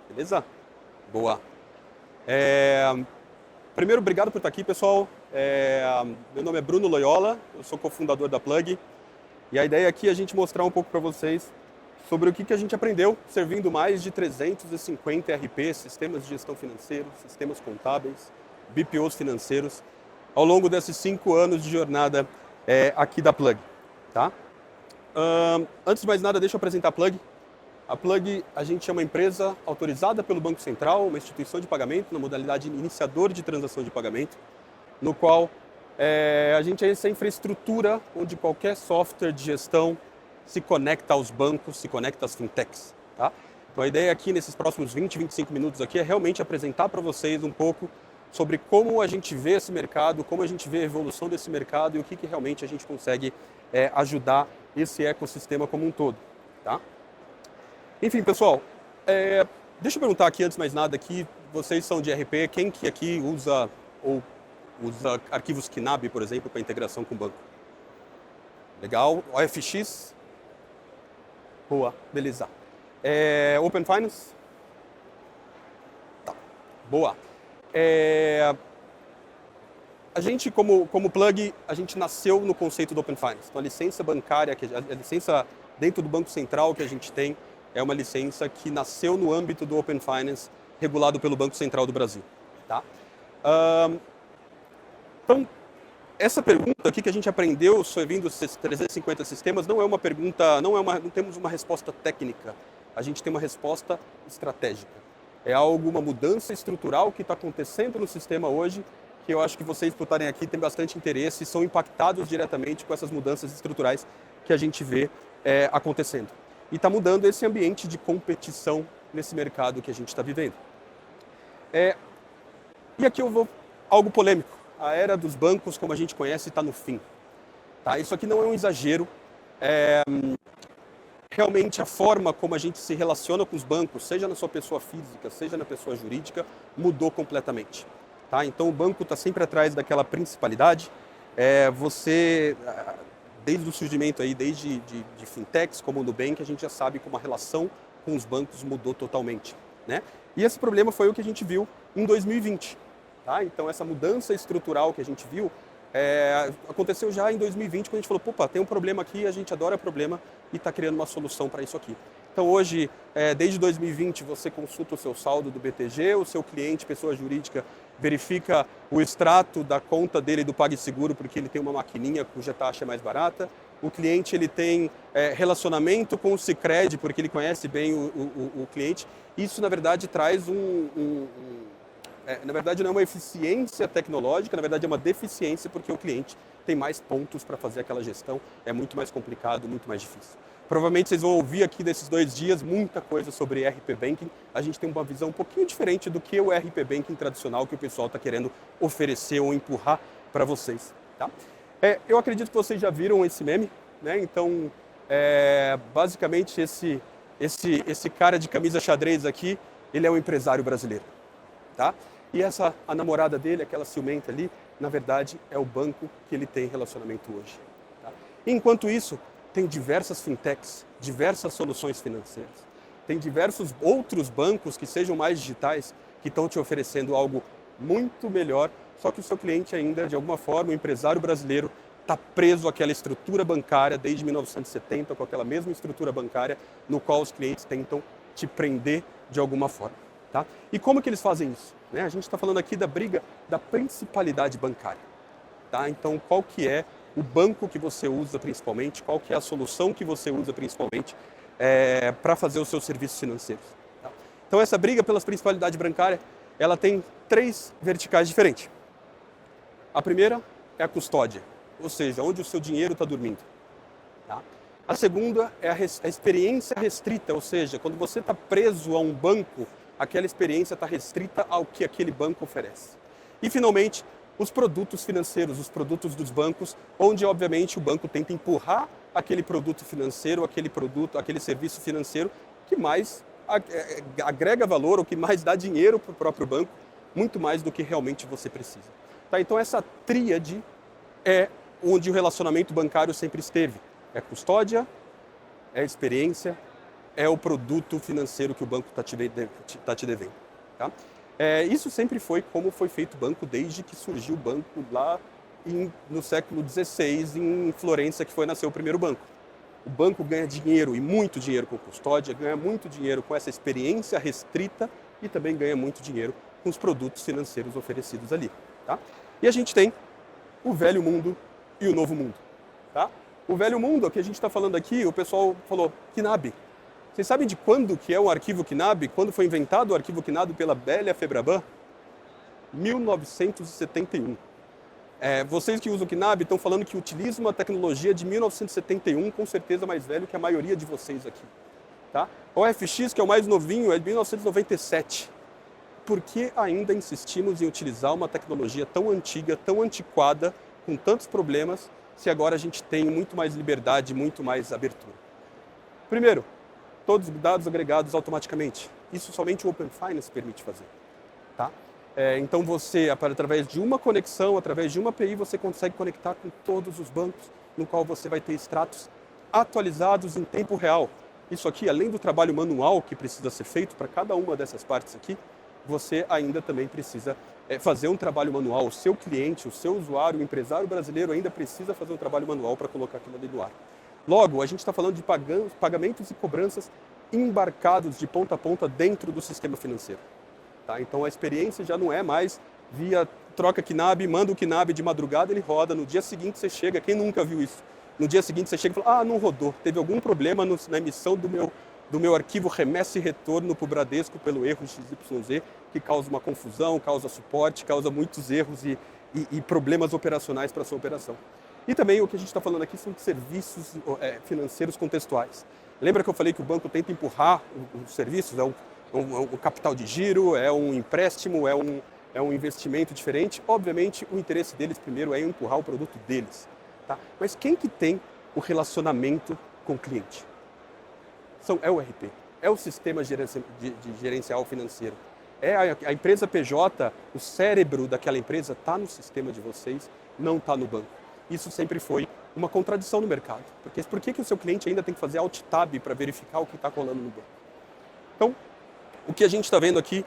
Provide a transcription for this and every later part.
Beleza? Boa. Primeiro, obrigado por estar aqui, pessoal. Meu nome é Bruno Loyola, eu sou cofundador da Plug. E a ideia aqui é a gente mostrar um pouco para vocês sobre o que a gente aprendeu servindo mais de 350 ERPs, sistemas de gestão financeira, sistemas contábeis, BPOs financeiros, ao longo desses 5 anos de jornada aqui da Plug. Tá? Antes de mais nada, deixa eu apresentar a Plug. A Plug, a gente é uma empresa autorizada pelo Banco Central, uma instituição de pagamento na modalidade iniciador de transação de pagamento, no qual a gente é essa infraestrutura onde qualquer software de gestão se conecta aos bancos, se conecta às fintechs. Tá? Então a ideia aqui nesses próximos 20, 25 minutos aqui é realmente apresentar para vocês um pouco sobre como a gente vê esse mercado, como a gente vê a evolução desse mercado e o que realmente a gente consegue ajudar esse ecossistema como um todo. Tá? Enfim, pessoal, deixa eu perguntar aqui, antes de mais nada, aqui, vocês são de ERP, quem que aqui usa arquivos KNAB, por exemplo, para integração com o banco? Legal. OFX? Boa, beleza. Open Finance? Tá, boa. A gente, como Plug, a gente nasceu no conceito do Open Finance. Então, a licença bancária, a licença dentro do Banco Central que a gente tem, é uma licença que nasceu no âmbito do Open Finance, regulado pelo Banco Central do Brasil. Tá? Então, essa pergunta aqui que a gente aprendeu servindo esses 350 sistemas não é uma pergunta, não temos uma resposta técnica, a gente tem uma resposta estratégica. É uma mudança estrutural que está acontecendo no sistema hoje, que eu acho que vocês, por estarem aqui, têm bastante interesse e são impactados diretamente com essas mudanças estruturais que a gente vê acontecendo. E está mudando esse ambiente de competição nesse mercado que a gente está vivendo. E aqui eu vou algo polêmico. A era dos bancos, como a gente conhece, está no fim. Tá? Isso aqui não é um exagero. Realmente a forma como a gente se relaciona com os bancos, seja na sua pessoa física, seja na pessoa jurídica, mudou completamente. Tá? Então o banco está sempre atrás daquela principalidade. Desde o surgimento aí, desde de fintechs como o Nubank, a gente já sabe como a relação com os bancos mudou totalmente. Né? E esse problema foi o que a gente viu em 2020. Tá? Então essa mudança estrutural que a gente viu aconteceu já em 2020, quando a gente falou, opa, tem um problema aqui, a gente adora problema e está criando uma solução para isso aqui. Então hoje, desde 2020, você consulta o seu saldo do BTG, o seu cliente, pessoa jurídica, verifica o extrato da conta dele do PagSeguro, porque ele tem uma maquininha cuja taxa é mais barata. O cliente ele tem relacionamento com o Sicredi, porque ele conhece bem o cliente. Isso, na verdade, traz na verdade, não é uma eficiência tecnológica, na verdade é uma deficiência, porque o cliente tem mais pontos para fazer aquela gestão, é muito mais complicado, muito mais difícil. Provavelmente vocês vão ouvir aqui nesses 2 dias muita coisa sobre ERP Banking. A gente tem uma visão um pouquinho diferente do que o ERP Banking tradicional que o pessoal está querendo oferecer ou empurrar para vocês. Tá? Eu acredito que vocês já viram esse meme, né? Então, basicamente esse cara de camisa xadrez aqui, ele é um empresário brasileiro. Tá? E a namorada dele, aquela ciumenta ali, na verdade é o banco que ele tem relacionamento hoje. Tá? Enquanto isso, tem diversas fintechs, diversas soluções financeiras. Tem diversos outros bancos que sejam mais digitais, que estão te oferecendo algo muito melhor, só que o seu cliente ainda, de alguma forma, o empresário brasileiro, está preso àquela estrutura bancária desde 1970, com aquela mesma estrutura bancária no qual os clientes tentam te prender de alguma forma. Tá? E como que eles fazem isso? Né? A gente está falando aqui da briga da principalidade bancária. Tá? Então, qual que é o banco que você usa principalmente, qual que é a solução que você usa principalmente para fazer os seus serviços financeiros. Tá? Então, essa briga pelas principalidades bancárias, ela tem 3 verticais diferentes. A primeira é a custódia, ou seja, onde o seu dinheiro está dormindo. Tá? A segunda é a experiência restrita, ou seja, quando você está preso a um banco, aquela experiência está restrita ao que aquele banco oferece. E, finalmente, os produtos financeiros, os produtos dos bancos, onde, obviamente, o banco tenta empurrar aquele produto financeiro, aquele serviço financeiro que mais agrega valor ou que mais dá dinheiro para o próprio banco, muito mais do que realmente você precisa. Tá? Então, essa tríade é onde o relacionamento bancário sempre esteve. É custódia, é experiência, é o produto financeiro que o banco está te devendo. Tá? Isso sempre foi como foi feito o banco desde que surgiu o banco lá no século XVI, em Florença, que nasceu o primeiro banco. O banco ganha dinheiro, e muito dinheiro com custódia, ganha muito dinheiro com essa experiência restrita e também ganha muito dinheiro com os produtos financeiros oferecidos ali. Tá? E a gente tem o velho mundo e o novo mundo. Tá? O velho mundo, o que a gente está falando aqui, o pessoal falou KNAB. Vocês sabem de quando que é o arquivo KNAB? Quando foi inventado o arquivo KNAB pela Bélia Febraban? 1971. Vocês que usam o KNAB estão falando que utilizam uma tecnologia de 1971, com certeza mais velho que a maioria de vocês aqui. Tá? O FX, que é o mais novinho, é de 1997. Por que ainda insistimos em utilizar uma tecnologia tão antiga, tão antiquada, com tantos problemas, se agora a gente tem muito mais liberdade, muito mais abertura? Primeiro, todos os dados agregados automaticamente. Isso somente o Open Finance permite fazer. Tá? Então você, através de uma conexão, através de uma API, você consegue conectar com todos os bancos, no qual você vai ter extratos atualizados em tempo real. Isso aqui, além do trabalho manual que precisa ser feito para cada uma dessas partes aqui, você ainda também precisa fazer um trabalho manual. O seu cliente, o seu usuário, o empresário brasileiro ainda precisa fazer um trabalho manual para colocar aquilo ali no ar. Logo, a gente está falando de pagamentos e cobranças embarcados de ponta a ponta dentro do sistema financeiro. Tá? Então a experiência já não é mais via troca KNAB, manda o KNAB de madrugada, ele roda, no dia seguinte você chega, quem nunca viu isso? No dia seguinte você chega e fala, não rodou, teve algum problema na emissão do meu arquivo remessa e retorno para o Bradesco pelo erro XYZ, que causa uma confusão, causa suporte, causa muitos erros e problemas operacionais para a sua operação. E também o que a gente está falando aqui são serviços financeiros contextuais. Lembra que eu falei que o banco tenta empurrar os serviços? Um capital de giro, é um empréstimo, é um investimento diferente. Obviamente, o interesse deles primeiro é empurrar o produto deles. Tá? Mas quem que tem o relacionamento com o cliente? É o RP, é o sistema de gerencial financeiro. A empresa PJ, o cérebro daquela empresa está no sistema de vocês, não está no banco. Isso sempre foi uma contradição no mercado. Porque por que o seu cliente ainda tem que fazer Alt-Tab para verificar o que está rolando no banco? Então, o que a gente está vendo aqui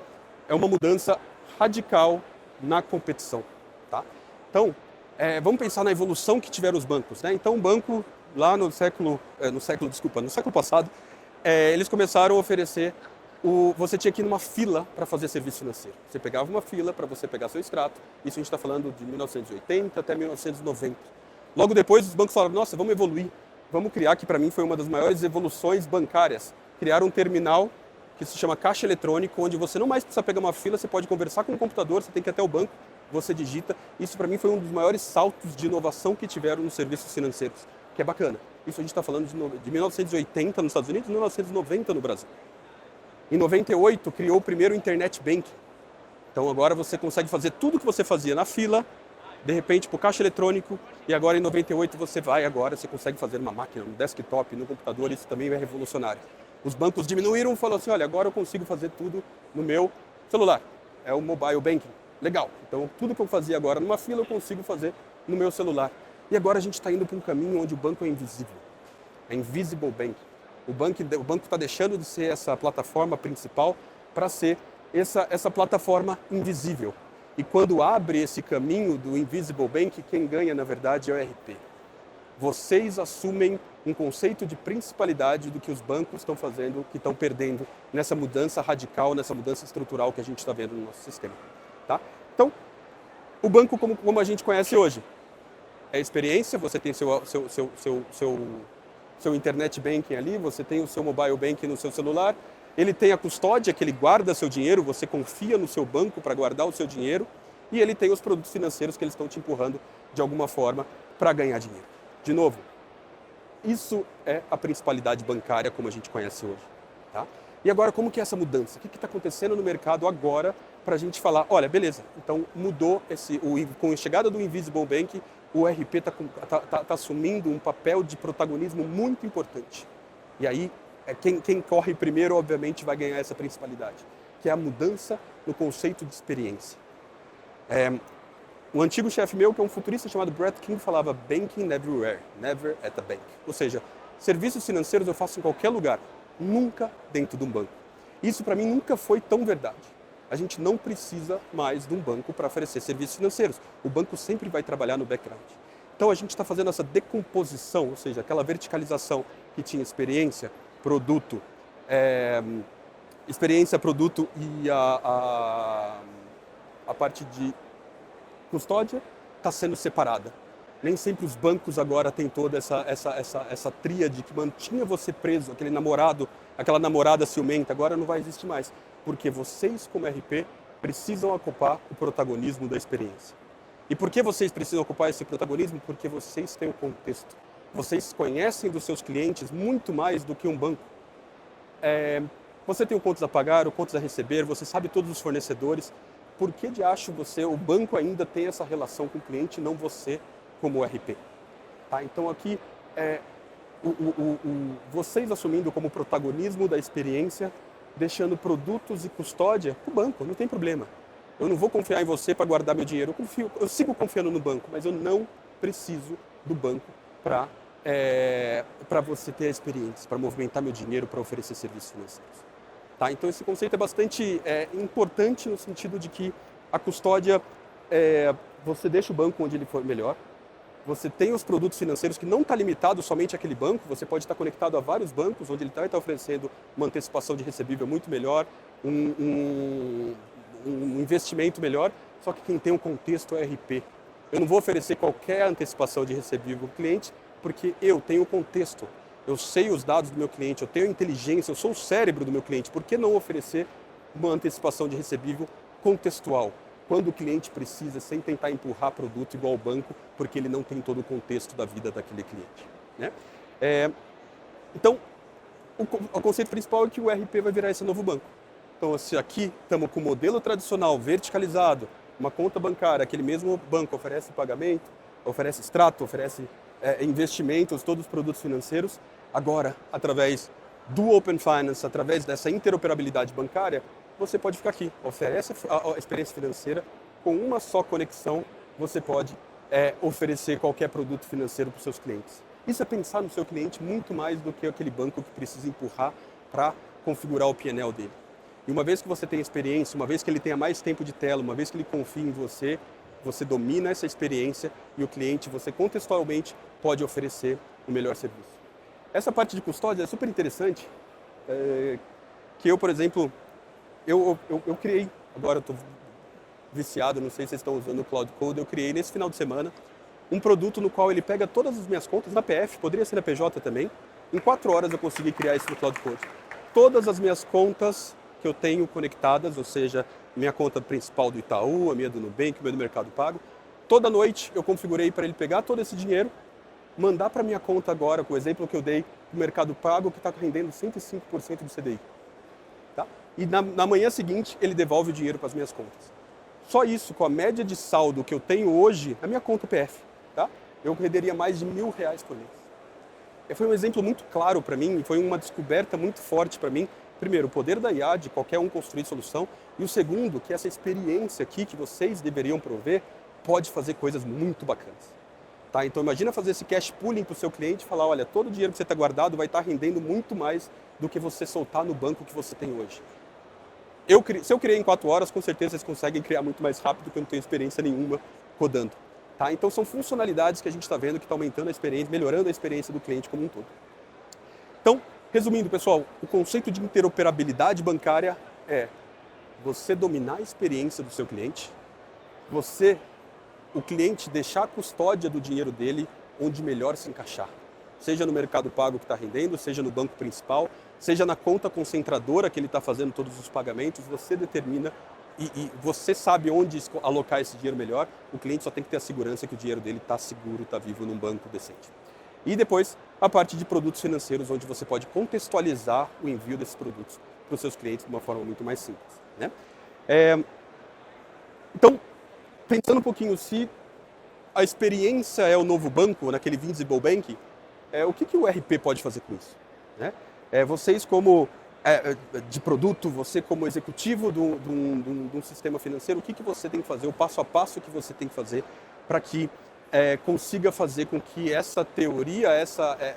é uma mudança radical na competição. Tá? Então, vamos pensar na evolução que tiveram os bancos. Né? Então, o banco, lá no século passado, eles começaram a oferecer, você tinha que ir numa fila para fazer serviço financeiro. Você pegava uma fila para você pegar seu extrato, isso a gente está falando de 1980 até 1990. Logo depois, os bancos falaram, nossa, vamos evoluir, vamos criar, que para mim foi uma das maiores evoluções bancárias, criar um terminal que se chama caixa eletrônico, onde você não mais precisa pegar uma fila, você pode conversar com o computador, você tem que ir até o banco, você digita. Isso para mim foi um dos maiores saltos de inovação que tiveram nos serviços financeiros, que é bacana. Isso a gente está falando de 1980 nos Estados Unidos e 1990 no Brasil. Em 98 criou o primeiro Internet Banking. Então agora você consegue fazer tudo que você fazia na fila, de repente para o caixa eletrônico, e agora em 98 você consegue fazer numa máquina, no desktop, no computador, isso também é revolucionário. Os bancos diminuíram e falaram assim, olha, agora eu consigo fazer tudo no meu celular. É o mobile banking. Legal. Então tudo que eu fazia agora numa fila eu consigo fazer no meu celular. E agora a gente está indo para um caminho onde o banco é invisível. É invisible banking. O banco está deixando de ser essa plataforma principal para ser essa plataforma invisível. E quando abre esse caminho do invisible banking, quem ganha na verdade é o RP. Vocês assumem um conceito de principalidade do que os bancos estão fazendo, que estão perdendo nessa mudança radical, nessa mudança estrutural que a gente está vendo no nosso sistema. Tá? Então, o banco como a gente conhece hoje, é experiência, você tem seu internet banking ali, você tem o seu mobile banking no seu celular, ele tem a custódia, que ele guarda seu dinheiro, você confia no seu banco para guardar o seu dinheiro, e ele tem os produtos financeiros que eles estão te empurrando de alguma forma para ganhar dinheiro. De novo, isso é a principalidade bancária como a gente conhece hoje. Tá? E agora, como que é essa mudança? O que está acontecendo no mercado agora para a gente falar, olha, beleza, então mudou, com a chegada do Invisible Bank, o RP está assumindo um papel de protagonismo muito importante. E aí, quem corre primeiro, obviamente, vai ganhar essa principalidade, que é a mudança no conceito de experiência. Um antigo chefe meu, que é um futurista chamado Brett King, falava banking everywhere, never at a bank. Ou seja, serviços financeiros eu faço em qualquer lugar, Nunca dentro de um banco. Isso para mim nunca foi tão verdade. A gente não precisa mais de um banco para oferecer serviços financeiros. O banco sempre vai trabalhar no background. Então a gente está fazendo essa decomposição, ou seja, aquela verticalização que tinha experiência, produto, produto e a parte de custódia está sendo separada. Nem sempre os bancos agora têm toda essa tríade que mantinha você preso, aquele namorado, aquela namorada ciumenta, agora não vai existir mais. Porque vocês, como RP, precisam ocupar o protagonismo da experiência. E por que vocês precisam ocupar esse protagonismo? Porque vocês têm o contexto. Vocês conhecem dos seus clientes muito mais do que um banco. Você tem o contas a pagar, o contas a receber, você sabe todos os fornecedores. Por que de acho o banco ainda tem essa relação com o cliente e não você como RP? Tá? Então aqui, vocês assumindo como protagonismo da experiência, deixando produtos e custódia para o banco, não tem problema. Eu não vou confiar em você para guardar meu dinheiro. Eu sigo confiando no banco, mas eu não preciso do banco para você ter a experiência, para movimentar meu dinheiro, para oferecer serviços financeiros. Tá? Então esse conceito é bastante importante no sentido de que a custódia, você deixa o banco onde ele for melhor. Você tem os produtos financeiros que não está limitado somente àquele banco, você pode estar conectado a vários bancos, onde ele vai estar oferecendo uma antecipação de recebível muito melhor, um investimento melhor, só que quem tem um contexto é RP. Eu não vou oferecer qualquer antecipação de recebível ao cliente, porque eu tenho o contexto, eu sei os dados do meu cliente, eu tenho inteligência, eu sou o cérebro do meu cliente. Por que não oferecer uma antecipação de recebível contextual? Quando o cliente precisa, sem tentar empurrar produto igual ao banco, porque ele não tem todo o contexto da vida daquele cliente. Né? Então, o conceito principal é que o RP vai virar esse novo banco. Então, se aqui estamos com o modelo tradicional, verticalizado, uma conta bancária, aquele mesmo banco oferece pagamento, oferece extrato, oferece investimentos, todos os produtos financeiros. Agora, através do Open Finance, através dessa interoperabilidade bancária, você pode ficar aqui, oferece a experiência financeira, com uma só conexão, você pode oferecer qualquer produto financeiro para os seus clientes. Isso é pensar no seu cliente muito mais do que aquele banco que precisa empurrar para configurar o PNL dele. E uma vez que você tem experiência, uma vez que ele tenha mais tempo de tela, uma vez que ele confie em você, você domina essa experiência e o cliente, você contextualmente pode oferecer o melhor serviço. Essa parte de custódia é super interessante, que eu, por exemplo, eu criei, agora eu estou viciado, não sei se vocês estão usando o Cloud Code, eu criei nesse final de semana um produto no qual ele pega todas as minhas contas, na PF, poderia ser na PJ também, em 4 horas eu consegui criar isso no Cloud Code. Todas as minhas contas que eu tenho conectadas, ou seja, minha conta principal do Itaú, a minha do Nubank, a minha do Mercado Pago, toda noite eu configurei para ele pegar todo esse dinheiro, mandar para minha conta agora, com o exemplo que eu dei, do Mercado Pago, que está rendendo 105% do CDI. Tá? E na manhã seguinte, ele devolve o dinheiro para as minhas contas. Só isso, com a média de saldo que eu tenho hoje, na minha conta PF, tá? Eu renderia mais de R$1.000 por mês. Foi um exemplo muito claro para mim, e foi uma descoberta muito forte para mim. Primeiro, o poder da IA, de qualquer um construir solução. E o segundo, que essa experiência aqui que vocês deveriam prover, pode fazer coisas muito bacanas. Tá? Então imagina fazer esse cash pooling para o seu cliente e falar, olha, todo o dinheiro que você está guardado vai estar rendendo muito mais do que você soltar no banco que você tem hoje. Se eu criei em 4 horas, com certeza vocês conseguem criar muito mais rápido, porque eu não tenho experiência nenhuma codando. Tá? Então são funcionalidades que a gente está vendo que está aumentando a experiência, melhorando a experiência do cliente como um todo. Então, resumindo, pessoal, o conceito de interoperabilidade bancária é você dominar a experiência do seu cliente, o cliente deixar a custódia do dinheiro dele onde melhor se encaixar. Seja no Mercado Pago que está rendendo, seja no banco principal, seja na conta concentradora que ele está fazendo todos os pagamentos, você determina e você sabe onde alocar esse dinheiro melhor. O cliente só tem que ter a segurança que o dinheiro dele está seguro, está vivo num banco decente. E depois, a parte de produtos financeiros, onde você pode contextualizar o envio desses produtos para os seus clientes de uma forma muito mais simples. Né? Então, pensando um pouquinho, se a experiência é o novo banco, naquele Visible Bank, o que o RP pode fazer com isso? Né? Vocês como de produto, você como executivo de um sistema financeiro, o que você tem que fazer, o passo a passo que você tem que fazer para que consiga fazer com que essa teoria,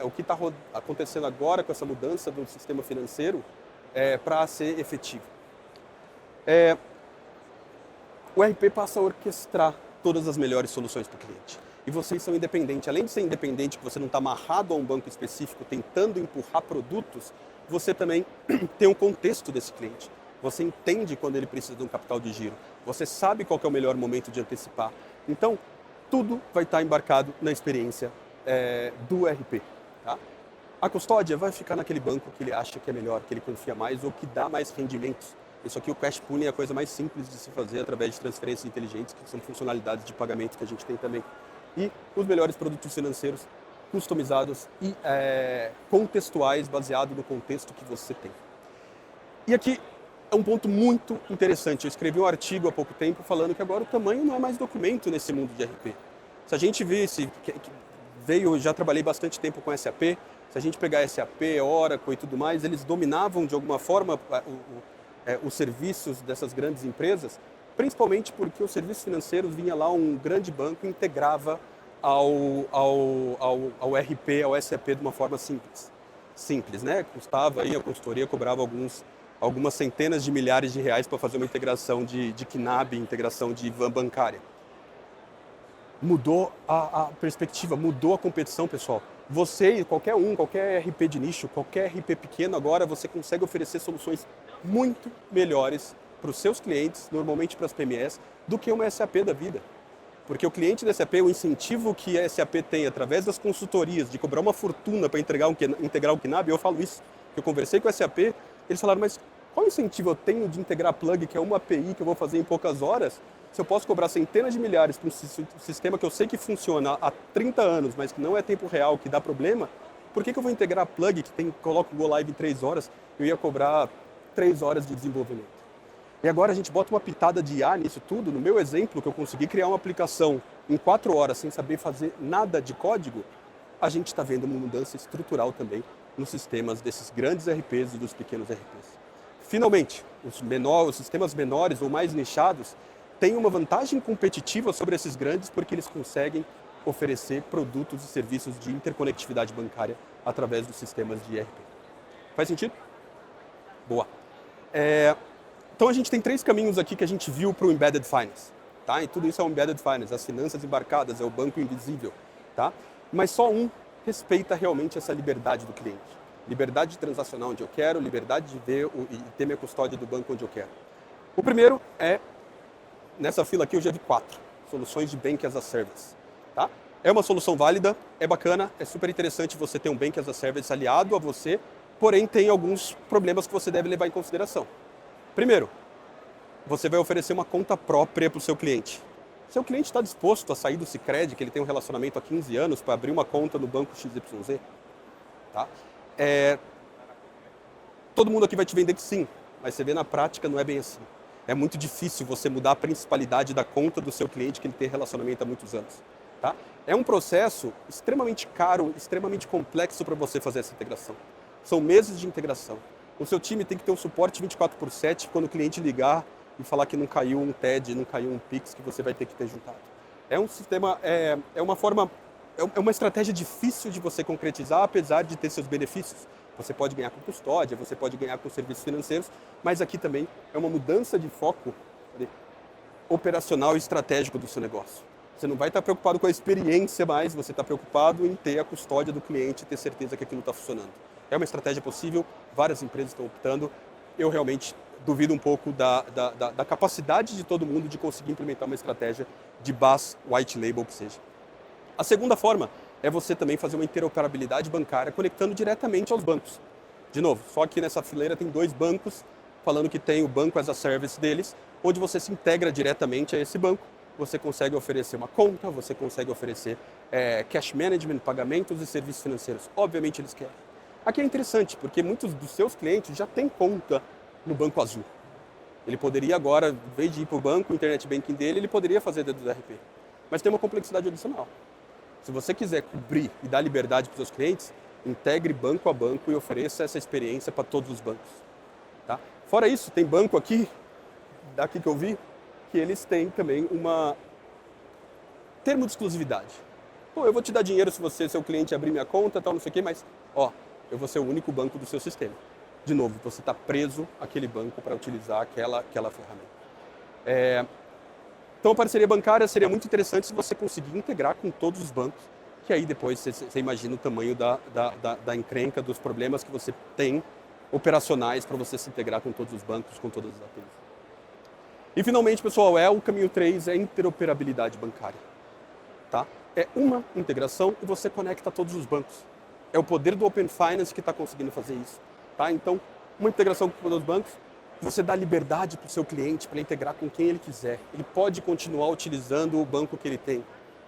o que está acontecendo agora com essa mudança do sistema financeiro, para ser efetivo. O RP passa a orquestrar todas as melhores soluções para o cliente. E vocês são independentes. Além de ser independente, que você não está amarrado a um banco específico tentando empurrar produtos, você também tem um contexto desse cliente. Você entende quando ele precisa de um capital de giro. Você sabe qual que é o melhor momento de antecipar. Então, tudo vai estar embarcado na experiência do RP. Tá? A custódia vai ficar naquele banco que ele acha que é melhor, que ele confia mais ou que dá mais rendimentos. Isso aqui, o cash pooling, é a coisa mais simples de se fazer através de transferências inteligentes, que são funcionalidades de pagamento que a gente tem também. E os melhores produtos financeiros customizados e contextuais, baseado no contexto que você tem. E aqui é um ponto muito interessante. Eu escrevi um artigo há pouco tempo falando que agora o tamanho não é mais documento nesse mundo de RP. Se a gente visse, já trabalhei bastante tempo com SAP, se a gente pegar SAP, Oracle e tudo mais, eles dominavam de alguma forma os serviços dessas grandes empresas, principalmente porque os serviços financeiros vinha lá um grande banco e integrava ao RP, ao SAP de uma forma simples. Simples, né? Custava aí, a consultoria cobrava algumas centenas de milhares de reais para fazer uma integração de KNAB, integração de van bancária. Mudou a perspectiva, mudou a competição, pessoal. Você, qualquer RP de nicho, qualquer RP pequeno, agora você consegue oferecer soluções muito melhores para os seus clientes, normalmente para as PMEs, do que uma SAP da vida. Porque o cliente da SAP, o incentivo que a SAP tem através das consultorias de cobrar uma fortuna para integrar o KNAB, eu falo isso, que eu conversei com a SAP, eles falaram, mas qual incentivo eu tenho de integrar plug, que é uma API que eu vou fazer em poucas horas, se eu posso cobrar centenas de milhares para um sistema que eu sei que funciona há 30 anos, mas que não é tempo real, que dá problema, por que eu vou integrar plug que coloca o Go Live em 3 horas, eu ia cobrar 3 horas de desenvolvimento? E agora a gente bota uma pitada de IA nisso tudo. No meu exemplo, que eu consegui criar uma aplicação em 4 horas sem saber fazer nada de código, a gente está vendo uma mudança estrutural também nos sistemas desses grandes RPs e dos pequenos RPs. Finalmente, os sistemas menores ou mais nichados têm uma vantagem competitiva sobre esses grandes porque eles conseguem oferecer produtos e serviços de interconectividade bancária através dos sistemas de ERP. Faz sentido? Boa. Então a gente tem 3 caminhos aqui que a gente viu para o Embedded Finance. Tá? E tudo isso é o Embedded Finance, as finanças embarcadas, é o banco invisível. Tá? Mas só um respeita realmente essa liberdade do cliente. Liberdade de transacionar onde eu quero, liberdade de ver e ter minha custódia do banco onde eu quero. O primeiro nessa fila aqui eu já vi 4, soluções de Bank as a Service. Tá? É uma solução válida, é bacana, é super interessante você ter um Bank as a Service aliado a você, porém tem alguns problemas que você deve levar em consideração. Primeiro, você vai oferecer uma conta própria para o seu cliente. Seu cliente está disposto a sair do Sicredi, que ele tem um relacionamento há 15 anos, para abrir uma conta no banco XYZ? Tá? Todo mundo aqui vai te vender que sim, mas você vê na prática não é bem assim. É muito difícil você mudar a principalidade da conta do seu cliente que ele tem relacionamento há muitos anos. Tá? É um processo extremamente caro, extremamente complexo para você fazer essa integração. São meses de integração. O seu time tem que ter um suporte 24/7 quando o cliente ligar e falar que não caiu um TED, não caiu um Pix, que você vai ter que ter juntado. É um sistema, é uma estratégia difícil de você concretizar, apesar de ter seus benefícios. Você pode ganhar com custódia, você pode ganhar com serviços financeiros, mas aqui também é uma mudança de foco operacional e estratégico do seu negócio. Você não vai estar preocupado com a experiência mais, você está preocupado em ter a custódia do cliente e ter certeza que aquilo está funcionando. É uma estratégia possível, várias empresas estão optando. Eu realmente duvido um pouco da capacidade de todo mundo de conseguir implementar uma estratégia de BaaS, white label, que seja. A segunda forma é você também fazer uma interoperabilidade bancária conectando diretamente aos bancos. De novo, só que nessa fileira tem 2 bancos falando que tem o banco as a service deles, onde você se integra diretamente a esse banco. Você consegue oferecer uma conta, você consegue oferecer cash management, pagamentos e serviços financeiros. Obviamente eles querem. Aqui é interessante, porque muitos dos seus clientes já têm conta no Banco Azul. Ele poderia agora, em vez de ir para o banco, o internet banking dele, ele poderia fazer dentro do RP. Mas tem uma complexidade adicional. Se você quiser cobrir e dar liberdade para os seus clientes, integre banco a banco e ofereça essa experiência para todos os bancos. Tá? Fora isso, tem banco aqui, daqui que eu vi, que eles têm também termo de exclusividade. Pô, eu vou te dar dinheiro se você, seu cliente, abrir minha conta, tal, não sei o quê, mas, ó, eu vou ser o único banco do seu sistema. De novo, você está preso àquele banco para utilizar aquela ferramenta. Então, a parceria bancária seria muito interessante se você conseguir integrar com todos os bancos, que aí depois você imagina o tamanho da encrenca, dos problemas que você tem operacionais para você se integrar com todos os bancos, com todas as APIs. E finalmente, pessoal, o caminho 3 é a interoperabilidade bancária. Tá? É uma integração e você conecta todos os bancos. É o poder do Open Finance que está conseguindo fazer isso. Tá? Então, uma integração com todos os bancos, você dá liberdade para o seu cliente para integrar com quem ele quiser. Ele pode continuar utilizando o banco que ele tem.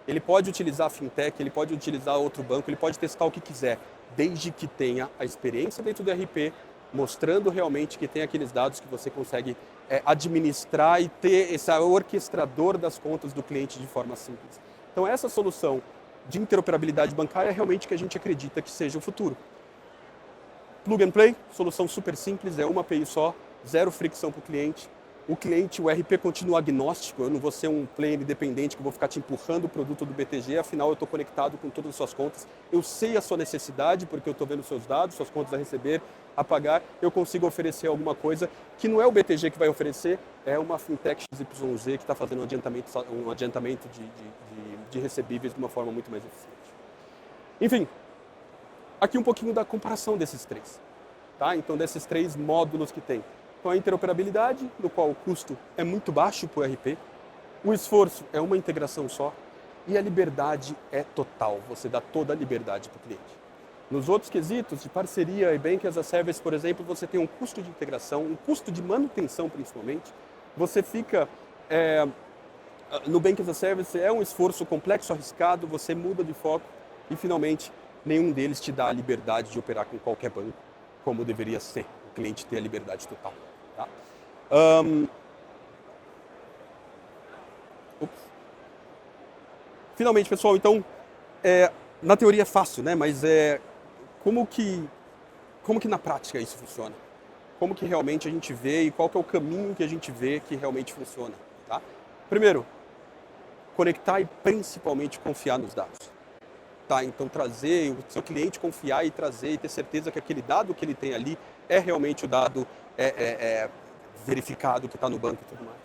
Ele pode utilizar a fintech, ele pode utilizar outro banco, ele pode testar o que quiser, desde que tenha a experiência dentro do ERP, mostrando realmente que tem aqueles dados que você consegue administrar e ter esse orquestrador das contas do cliente de forma simples. Então, essa solução de interoperabilidade bancária é realmente que a gente acredita que seja o futuro. Plug and play, solução super simples, é uma API só, zero fricção para o cliente. O RP continua agnóstico, eu não vou ser um player independente que vou ficar te empurrando o produto do BTG, afinal eu estou conectado com todas as suas contas. Eu sei a sua necessidade, porque eu estou vendo seus dados, suas contas a receber, a pagar, eu consigo oferecer alguma coisa que não é o BTG que vai oferecer, é uma fintech XYZ que está fazendo um adiantamento de recebíveis de uma forma muito mais eficiente. Enfim, aqui um pouquinho da comparação desses três. Tá? Então, desses 3 módulos que tem. Então, a interoperabilidade, no qual o custo é muito baixo para o ERP, o esforço é uma integração só e a liberdade é total, você dá toda a liberdade para o cliente. Nos outros quesitos de parceria e Bank as a Service, por exemplo, você tem um custo de integração, um custo de manutenção principalmente, você fica... no Bank as a Service é um esforço complexo, arriscado, você muda de foco e finalmente nenhum deles te dá a liberdade de operar com qualquer banco, como deveria ser, o cliente ter a liberdade total. Tá? Finalmente, pessoal, então, na teoria é fácil, né? Mas como que na prática isso funciona? Como que realmente a gente vê e qual que é o caminho que a gente vê que realmente funciona? Tá? Primeiro, conectar e principalmente confiar nos dados. Tá? Então, trazer o seu cliente, confiar e trazer e ter certeza que aquele dado que ele tem ali é realmente o dado verificado que está no banco e tudo mais.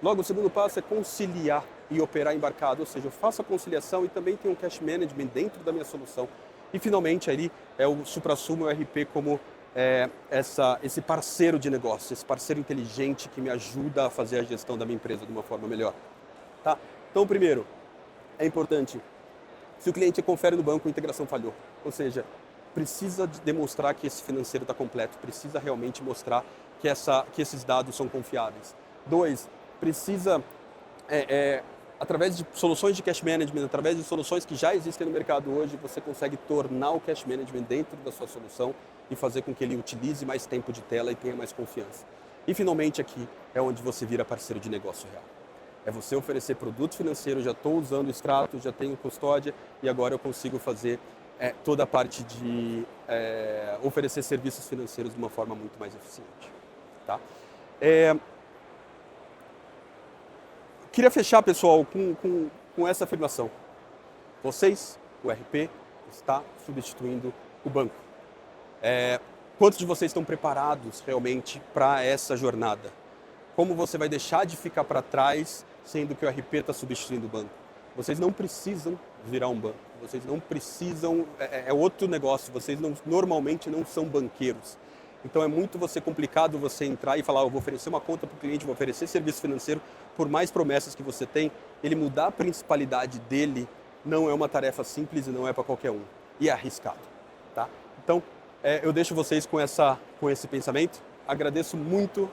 Logo, o segundo passo é conciliar e operar embarcado, ou seja, eu faço a conciliação e também tenho um cash management dentro da minha solução. E, finalmente, ali é o suprassumo, o RP como esse parceiro de negócio, esse parceiro inteligente que me ajuda a fazer a gestão da minha empresa de uma forma melhor. Tá? Então, primeiro, é importante, se o cliente confere no banco, a integração falhou. Ou seja, precisa demonstrar que esse financeiro está completo, precisa realmente mostrar que esses dados são confiáveis. 2, precisa, através de soluções de cash management, através de soluções que já existem no mercado hoje, você consegue tornar o cash management dentro da sua solução e fazer com que ele utilize mais tempo de tela e tenha mais confiança. E, finalmente, aqui é onde você vira parceiro de negócio real. É você oferecer produto financeiro, já estou usando o extrato, já tenho custódia e agora eu consigo fazer toda a parte de oferecer serviços financeiros de uma forma muito mais eficiente. Tá? Queria fechar, pessoal, com essa afirmação. Vocês, o RP, está substituindo o banco. Quantos de vocês estão preparados realmente para essa jornada? Como você vai deixar de ficar para trás, sendo que o RP está substituindo o banco? Vocês não precisam virar um banco. Vocês não precisam... É outro negócio. Vocês normalmente não são banqueiros. Então é muito complicado você entrar e falar, eu vou oferecer uma conta para o cliente, vou oferecer serviço financeiro, por mais promessas que você tem, ele mudar a principalidade dele não é uma tarefa simples e não é para qualquer um. E é arriscado. Tá? Então, eu deixo vocês com esse pensamento. Agradeço muito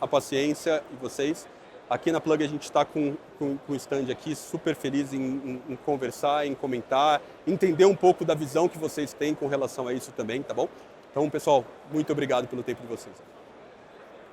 a paciência de vocês. Aqui na Plug a gente está com o stand aqui, super feliz em conversar, em comentar, entender um pouco da visão que vocês têm com relação a isso também, tá bom? Então, pessoal, muito obrigado pelo tempo de vocês.